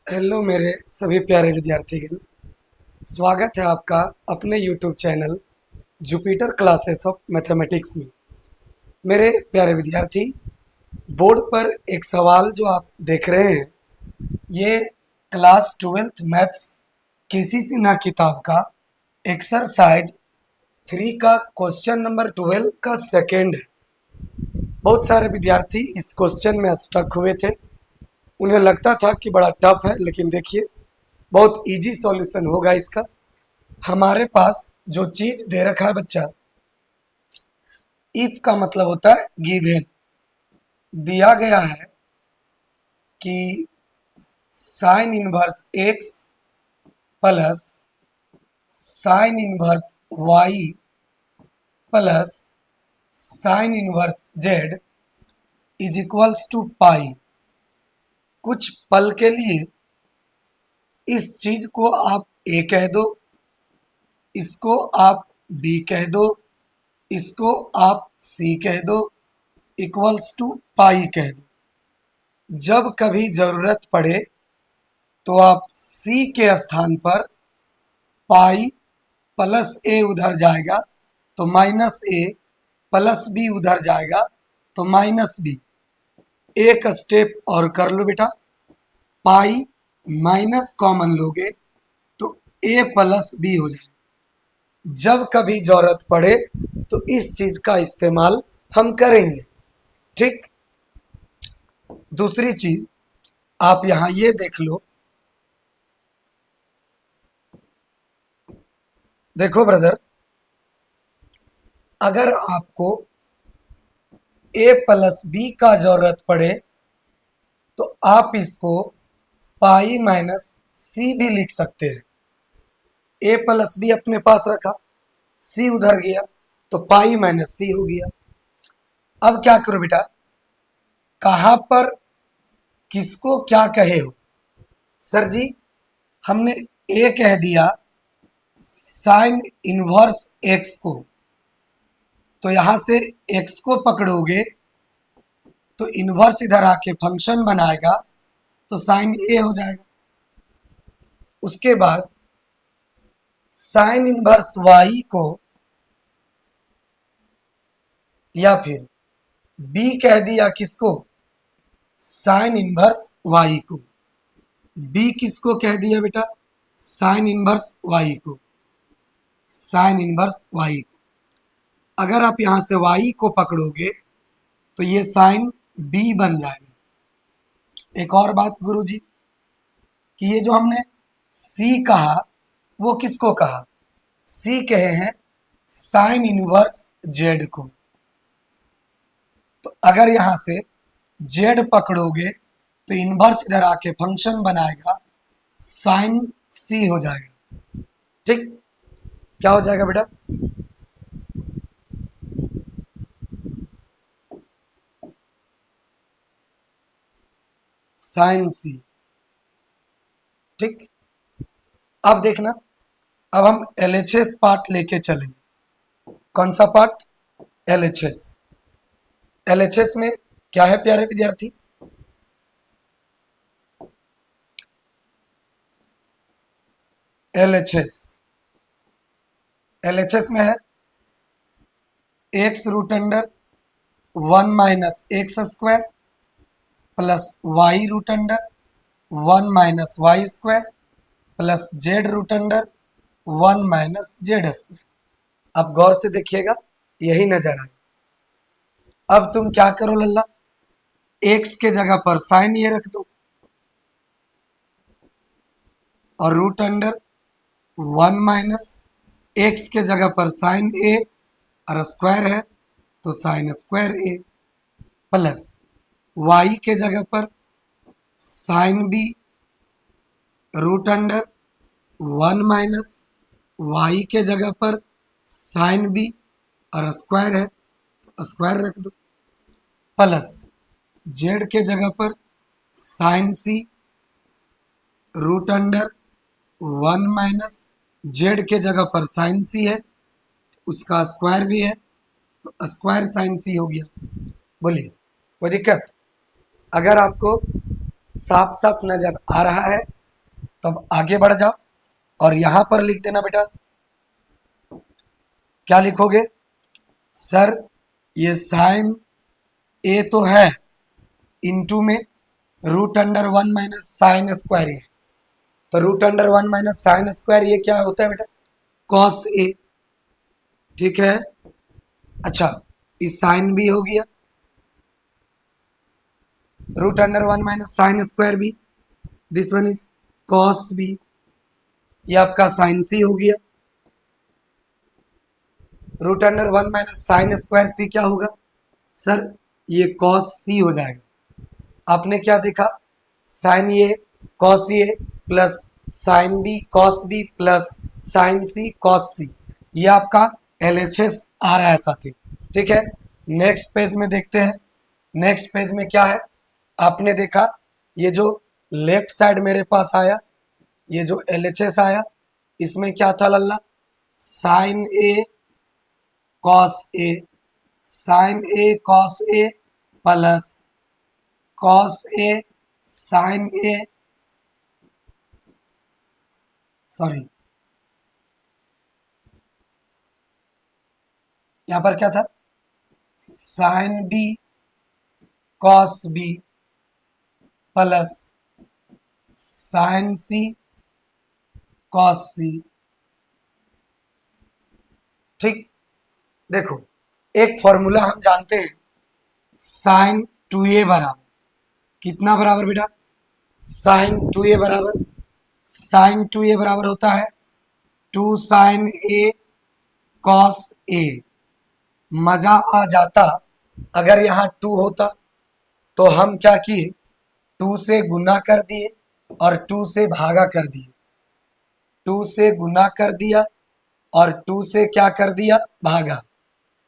Hello मेरे सभी प्यारे विद्यार्थीगण। स्वागत है आपका अपने YouTube channel Jupiter classes of mathematics में। मेरे प्यारे विद्यार्थी, बोर्ड पर एक सवाल जो आप देख रहे हैं, ये क्लास 12th मैथ्स किसी सी ना किताब का एक्सरसाइज 3 का क्वेश्चन नंबर 12 का सेकेंड है। बहुत सारे विद्यार्थी इस क्वेश्चन में स्टक हुए थे। उन्हें लगता था कि बड़ा टफ है, लेकिन देखिए बहुत इजी सॉल्यूशन होगा इसका। हमारे पास जो चीज दे रखा है बच्चा, इफ का मतलब होता है गिवन। दिया गया है कि sine inverse x plus sine inverse y plus sine inverse z is equals to pi. कुछ पल के लिए इस चीज को आप ए कह दो, इसको आप बी कह दो, इसको आप सी कह दो, इक्वल्स टू पाई कह दो। जब कभी जरूरत पड़े तो आप सी के स्थान पर पाई प्लस ए उधर जाएगा तो माइनस ए, प्लस बी उधर जाएगा तो माइनस बी। एक स्टेप और कर लो बेटा, पाई माइनस कॉमन लोगे तो ए प्लस बी हो जाएगा। जब कभी जरूरत पड़े तो इस चीज का इस्तेमाल हम करेंगे। ठीक। दूसरी चीज आप यहां ये देख लो, देखो ब्रदर, अगर आपको ए प्लस बी का जरूरत पड़े तो आप इसको पाई माइनस सी भी लिख सकते हैं। ए प्लस बी अपने पास रखा, सी उधर गया तो पाई माइनस सी हो गया। अब क्या करो बेटा, कहां पर किसको क्या कहे हो? सर जी, हमने ए कह दिया साइन इनवर्स एक्स को, तो यहां से एक्स को पकड़ोगे तो इनवर्स इधर आके फंक्शन बनाएगा तो साइन ए हो जाएगा। उसके बाद साइन इनवर्स वाई को या फिर बी कह दिया किसको? साइन इनवर्स वाई को। बी किसको कह दिया बेटा? साइन इनवर्स वाई को। साइन इनवर्स वाई को। अगर आप यहां से वाई को पकड़ोगे तो ये साइन बी बन जाएगा। एक और बात गुरुजी, कि ये जो हमने सी कहा वो किसको कहा? सी कहे हैं साइन इनवर्स जेड को। तो अगर यहां से जेड पकड़ोगे तो इनवर्स इधर आके फंक्शन बनाएगा, साइन सी हो जाएगा। ठीक। क्या हो जाएगा बेटा? साइन सी। ठीक। अब देखना, अब हम एलएचएस पार्ट लेके चलेंगे। कौन सा पार्ट? एलएचएस। एलएचएस में क्या है प्यारे विद्यार्थी? एलएचएस, एलएचएस में है x root under 1 - x² plus y root under 1 - y² plus z root under 1 - z²। अब गौर से देखिएगा, यही नजर आए। अब तुम क्या करो लल्ला, एक्स के जगह पर साइन ये रख दो और रूट अंडर 1 - एक्स के जगह पर साइन ए और स्क्वायर है तो sine square a plus y के जगह पर sine b root under 1 - y के जगह पर साइन बी और स्क्वायर है तो स्क्वायर रख दो प्लस जेड के जगह पर साइन सी रूट अंडर 1 - जेड के जगह पर साइन सी है, उसका स्क्वायर भी है तो स्क्वायर साइन सी हो गया। बोलिए, कोई दिक्कत? अगर आपको साफ साफ नजर आ रहा है तो अब आगे बढ़ जाओ और यहां पर लिख देना बेटा, क्या लिखोगे सर, ये साइन ए तो है इंटू में root under 1 minus sine square A, तो root under 1 minus sine square ये क्या होता है बेटा, कॉस ए, ठीक है। अच्छा, इस साइन बी हो गया, root under 1 minus sine square B, this one is cos B, ये आपका साइन सी हो गया। Root under 1 minus sine square C क्या होगा सर, ये कॉस सी हो जाएगा। आपने क्या देखा, sine A cos A plus sine B cos B plus sine C cos C, ये आपका LHS आ रहा है साथी, ठीक है। नेक्स्ट पेज में देखते हैं, नेक्स्ट पेज में क्या है, आपने देखा ये जो लेफ्ट साइड मेरे पास आया, ये जो LHS आया, इसमें क्या था लल्ला, sine A cos A, sine A cos A plus cos A sine A, sorry यहां पर क्या था, sine B cos B plus sine C cos C, ठीक। देखो एक फॉर्मूला हम जानते हैं, साइन 2a बराबर कितना बराबर बेटा, साइन 2a बराबर, साइन 2a बराबर होता है 2 साइन ए कॉस ए। मजा आ जाता अगर यहाँ 2 होता, तो हम क्या किए, 2 से गुना कर दिए और 2 से भागा कर दिए, 2 से गुना कर दिया और 2 से क्या कर दिया, भागा।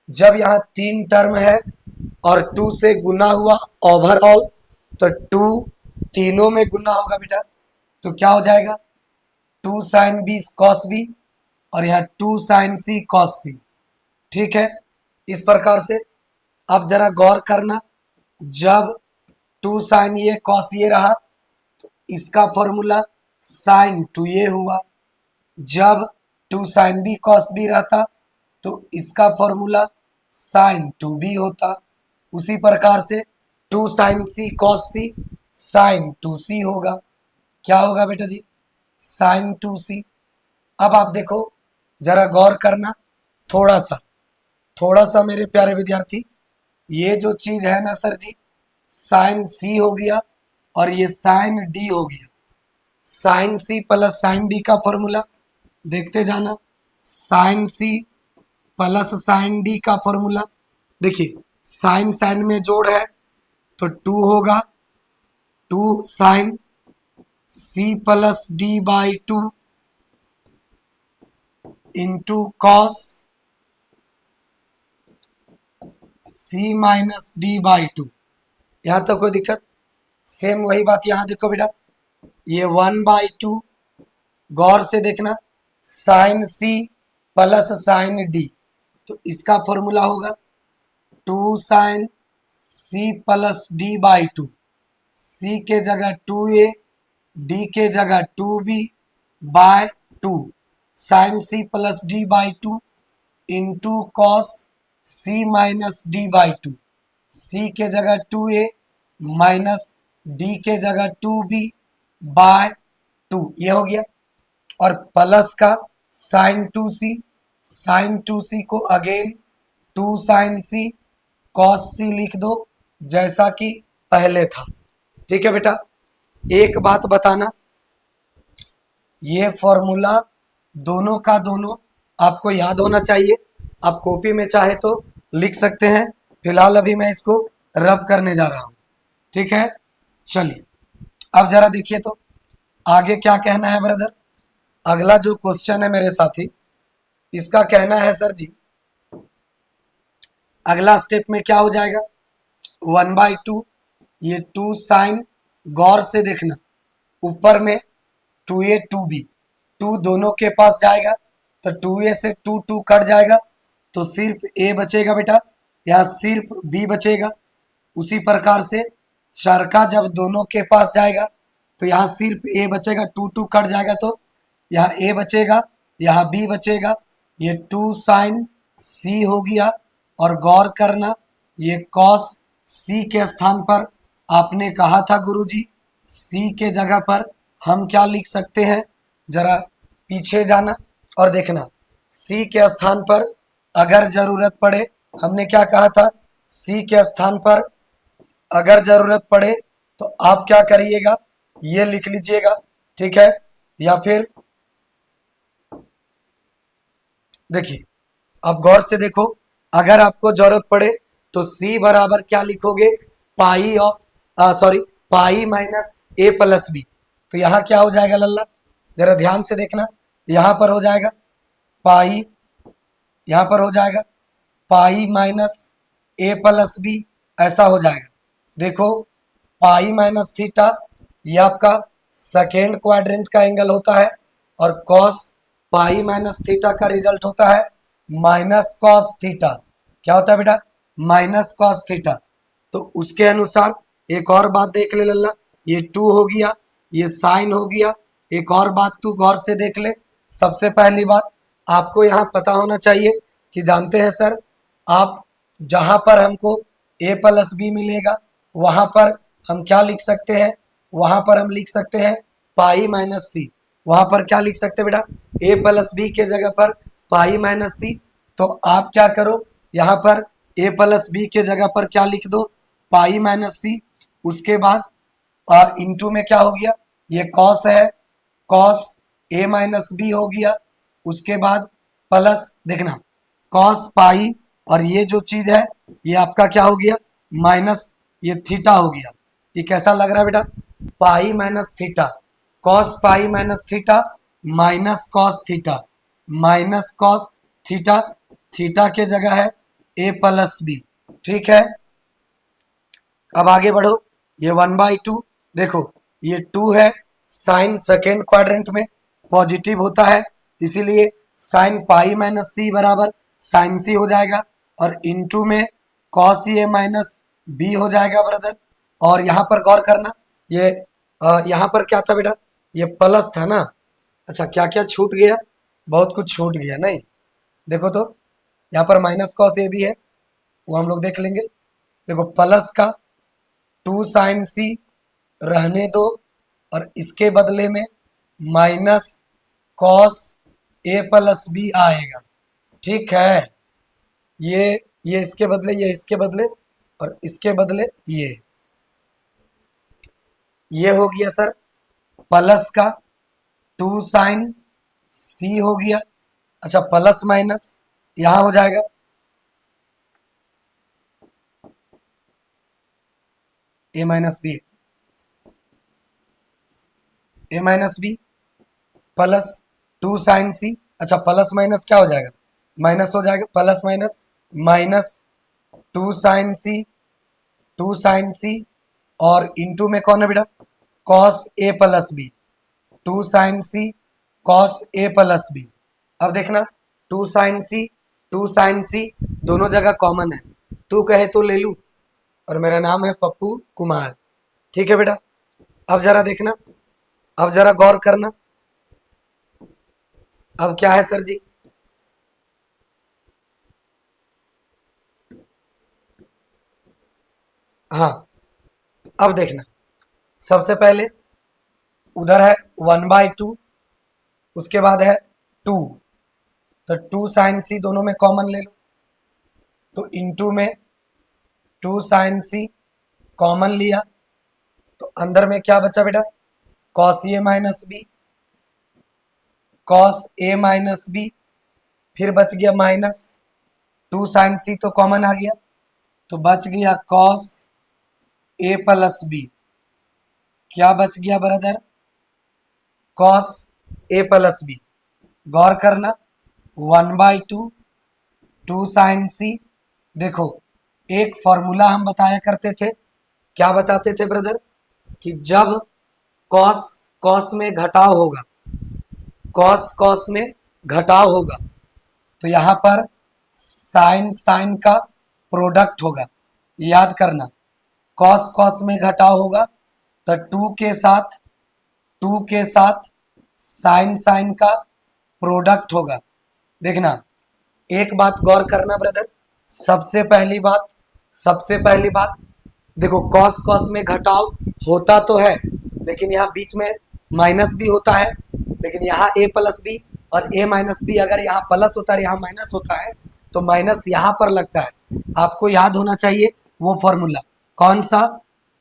जब यहाँ 3 टर्म है और 2 से गुना हुआ ओवरऑल, तो 2 तीनों में गुना होगा बेटा, तो क्या हो जाएगा 2 साइन बी कॉस बी और यहाँ 2 साइन सी कॉस सी, ठीक है। इस प्रकार से अब जरा गौर करना, जब 2 साइन ये कॉस ये रहा तो इसका फॉर्मूला साइन 2a हुआ, जब 2 साइन बी कॉस बी रहता तो इसका फॉर्मूला साइन 2b होता। उसी प्रकार से 2 साइन सी कॉस सी साइन 2c होगा, क्या होगा बेटा जी, साइन 2c। अब आप देखो जरा गौर करना, थोड़ा सा मेरे प्यारे विद्यार्थी, ये जो चीज है ना सर जी, साइन सी हो गया और ये साइन डी हो गया, साइन सी प्लस साइन डी का फॉर्मूला देखते जाना, साइन सी प्लस साइन डी का फॉर्मूला, देखिए साइन साइन में जोड़ है तो 2 होगा, 2 sine C plus D by 2 into cos C minus D by 2, यहां तक कोई दिक्कत। सेम वही बात यहां देखो बेटा, ये 1/2, गौर से देखना, साइन सी प्लस साइन डी, तो इसका फॉर्मूला होगा 2 sine C plus D by 2, C के जगह 2a, डी के जगह 2b by 2, sine C plus D by 2 into cos C minus D by 2, C के जगह 2a माइनस डी के जगह 2b बाय 2, ये हो गया। और प्लस का साइन 2c, साइन 2c को अगेन 2 साइन सी कॉस सी लिख दो जैसा कि पहले था, ठीक है बेटा। एक बात बताना, ये फॉर्मूला दोनों का दोनों आपको याद होना चाहिए, आप कॉपी में चाहे तो लिख सकते हैं, फिलहाल अभी मैं इसको रब करने जा रहा हूं, ठीक है। चलिए अब जरा देखिए तो आगे क्या कहना है ब्रदर। अगला जो क्वेश्चन है मेरे साथी, इसका कहना है सर जी, अगला स्टेप में क्या हो जाएगा, 1/2, ये 2 साइन, गौर से देखना ऊपर में 2a 2b, 2 दोनों के पास जाएगा तो 2a से 2 कट जाएगा तो सिर्फ a बचेगा बेटा, या सिर्फ b बचेगा। उसी प्रकार से चर का जब दोनों के पास जाएगा तो यहाँ सिर्फ ए बचेगा, टू टू कट जाएगा तो यहाँ ए बचेगा, यहाँ बी बचेगा, ये 2 साइन सी हो गया। और गौर करना, ये कॉस सी के स्थान पर आपने कहा था गुरुजी सी के जगह पर हम क्या लिख सकते हैं, जरा पीछे जाना और देखना। सी के स्थान पर अगर जरूरत पड़े, हमने क्या कहा था, सी के स्थान पर अगर जरूरत पड़े तो आप क्या करिएगा, ये लिख लीजिएगा, ठीक है। या फिर देखिए, अब गौर से देखो, अगर आपको जरूरत पड़े तो सी बराबर क्या लिखोगे, पाई और सॉरी पाई माइनस ए प्लस बी। तो यहाँ क्या हो जाएगा लल्ला, जरा ध्यान से देखना, यहाँ पर हो जाएगा पाई, यहाँ पर हो जाएगा पाई माइनस ए प्लस बी, ऐसा हो जाएगा। देखो पाई माइनस थीटा ये आपका सेकेंड क्वाड्रेंट का एंगल होता है, और कॉस पाई माइनस थीटा का रिजल्ट होता है माइनस कॉस थीटा। क्या होता है बेटा, माइनस कॉस थीटा। तो उसके अनुसार एक और बात देख ले लल्ला, ये 2 हो गया, ये साइन हो गया। एक और बात तू गौर से देख ले, सबसे पहली बात आपको यहाँ पता होना चाहिए कि जानते हैं सर, आप जहां पर हमको a प्लस बी मिलेगा वहां पर हम क्या लिख सकते हैं, वहां पर हम लिख सकते हैं पाई माइनस सी। वहां पर क्या लिख सकते हैं बेटा, a प्लस बी के जगह पर पाई माइनस सी। तो आप क्या करो, यहाँ पर a प्लस बी के जगह पर क्या लिख दो, पाई माइनस सी। उसके बाद इंटू में क्या हो गया, ये कॉस है, कॉस ए माइनस बी हो गया। उसके बाद प्लस देखना कॉस पाई, और ये जो चीज है ये आपका क्या हो गया, माइनस ये थीटा हो गया। ये कैसा लग रहा है बेटा, pi minus theta, cos pi minus theta minus cos theta, minus cos theta, theta के जगह है ए प्लस बी, ठीक है। अब आगे बढ़ो, ये 1/2 देखो, ये 2 है, साइन सेकेंड क्वाड्रेंट में पॉजिटिव होता है, इसीलिए साइन पाई माइनस सी बराबर साइन सी हो जाएगा, और इनटू में कॉस ए माइनस बी हो जाएगा ब्रदर। और यहाँ पर गौर करना, ये यहाँ पर क्या था बेटा, ये प्लस था ना। अच्छा क्या क्या छूट गया, बहुत कुछ छूट गया नहीं, देखो तो यहाँ पर माइनस कॉस ए भी है, वो हम लोग देख लेंगे। देखो प्लस का 2 साइन सी रहने दो, और इसके बदले में minus cos A plus B आएगा, ठीक है। ये इसके बदले, ये इसके बदले, और इसके बदले ये हो गया सर प्लस का 2 साइन सी हो गया। अच्छा प्लस माइनस यहां हो जाएगा, ए माइनस बी, ए माइनस बी प्लस 2 साइन सी। अच्छा प्लस माइनस क्या हो जाएगा, माइनस हो जाएगा, प्लस माइनस माइनस 2 साइन सी, 2 साइन सी, और इंटू में कौन है बेटा, cos A plus B, 2 sine C cos A plus B. अब देखना 2 साइन सी, 2 साइन सी दोनों जगह कॉमन है, तू कहे तो ले लू, और मेरा नाम है पप्पू कुमार, ठीक है बेटा। अब जरा देखना, अब जरा गौर करना, अब क्या है सर जी, हाँ अब देखना, सबसे पहले उधर है 1/2, उसके बाद है 2, तो 2 साइन सी दोनों में कॉमन ले लो, तो इंटू में 2 साइन सी कॉमन लिया, तो अंदर में क्या बचा बेटा, cos A minus B, cos A minus B, फिर बच गया माइनस 2 साइन सी तो कॉमन आ गया, तो बच गया कॉस ए प्लस बी। क्या बच गया brother, cos A plus B. गौर करना 1/2 2 साइन सी। देखो एक फॉर्मूला हम बताया करते थे, क्या बताते थे ब्रदर, कि जब कॉस कॉस में घटाव होगा, कॉस कॉस में घटाव होगा, तो यहाँ पर साइन साइन का प्रोडक्ट होगा। याद करना, कॉस कॉस में घटाव होगा तो 2 के साथ 2 के साथ साइन साइन का प्रोडक्ट होगा। देखना, एक बात गौर करना ब्रदर, सबसे पहली बात देखो, कॉस कॉस में घटाव होता तो है, लेकिन यहाँ बीच में माइनस भी होता है। लेकिन यहाँ a प्लस बी और a माइनस बी, अगर यहाँ प्लस होता है यहाँ माइनस होता है, तो माइनस यहाँ पर लगता है। आपको याद होना चाहिए वो फॉर्मूला, कौन सा?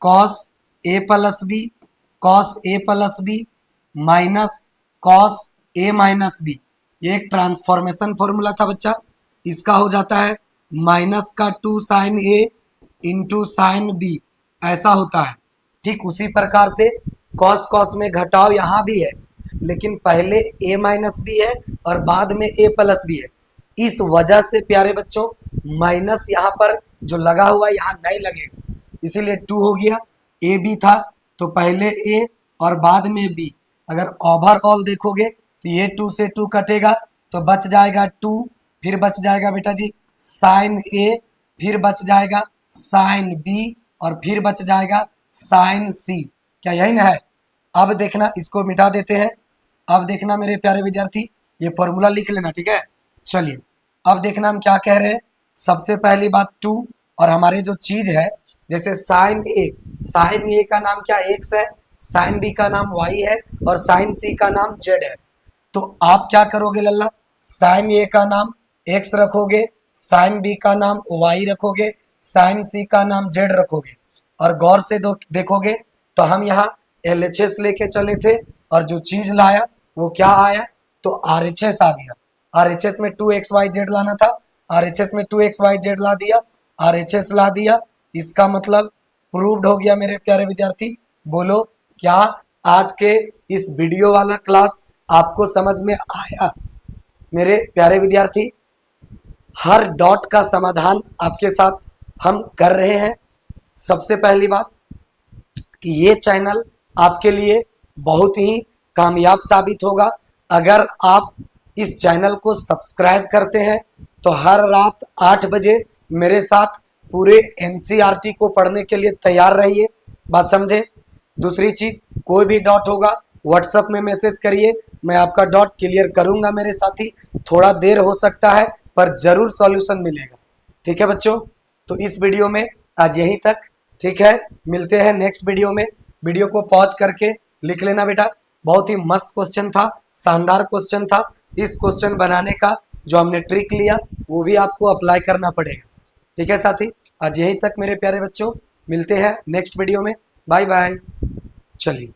Cos a plus b minus cos a minus b. ये एक ट्रांसफॉर्मेशन फॉर्मूला था बच्चा। इसका हो जाता है माइनस का 2 sine a into sine b, ऐसा होता है। ठीक उसी प्रकार से कॉस कॉस में घटाव यहाँ भी है, लेकिन पहले a माइनस बी है और बाद में a प्लस बी है। इस वजह से प्यारे बच्चों माइनस यहाँ पर जो लगा हुआ है यहाँ नहीं लगेगा, इसीलिए 2 हो गया। a b था तो पहले a और बाद में b। अगर ओवरऑल देखोगे तो ये 2 से 2 कटेगा तो बच जाएगा 2, फिर बच जाएगा बेटा जी साइन a, फिर बच जाएगा साइन b और फिर बच जाएगा साइन c। क्या यही ना है? अब देखना, इसको मिटा देते हैं। अब देखना मेरे प्यारे विद्यार्थी, ये फॉर्मूला लिख लेना, ठीक है। चलिए अब देखना हम क्या कह रहे हैं। सबसे पहली बात 2 और हमारे जो चीज है, जैसे साइन ए का नाम क्या x है, साइन बी का नाम y है और साइन सी का नाम z है। तो आप क्या करोगे लल्ला, साइन ए का नाम x रखोगे, साइन बी का नाम y रखोगे, साइन सी का नाम z रखोगे। और गौर से देखोगे तो हम यहाँ LHS लेके चले थे और जो चीज लाया वो क्या आया, तो RHS आ गया। RHS में 2xyz लाना था, RHS में 2xyz ला दिया, RHS ला दिया। इसका मतलब प्रूव्ड हो गया मेरे प्यारे विद्यार्थी। बोलो, क्या आज के इस वीडियो वाला क्लास आपको समझ में आया? मेरे प्यारे विद्यार्थी, हर डॉट का समाधान आपके साथ हम कर रहे हैं। सबसे पहली बात कि ये चैनल आपके लिए बहुत ही कामयाब साबित होगा अगर आप इस चैनल को सब्सक्राइब करते हैं। तो हर रात 8 बजे मेरे साथ पूरे NCERT को पढ़ने के लिए तैयार रहिए। बात समझे? दूसरी चीज, कोई भी डॉट होगा व्हाट्सएप में मैसेज करिए, मैं आपका डॉट क्लियर करूंगा मेरे साथी। थोड़ा देर हो सकता है पर जरूर सॉल्यूशन मिलेगा, ठीक है बच्चों। तो इस वीडियो में आज यहीं तक, ठीक है। मिलते हैं नेक्स्ट वीडियो में। वीडियो को पॉज करके लिख लेना बेटा, बहुत ही मस्त क्वेश्चन था, शानदार क्वेश्चन था। इस क्वेश्चन बनाने का जो हमने ट्रिक लिया वो भी आपको अप्लाई करना पड़ेगा, ठीक है साथी। आज यहीं तक मेरे प्यारे बच्चों, मिलते हैं नेक्स्ट वीडियो में। Bye bye. चलिए।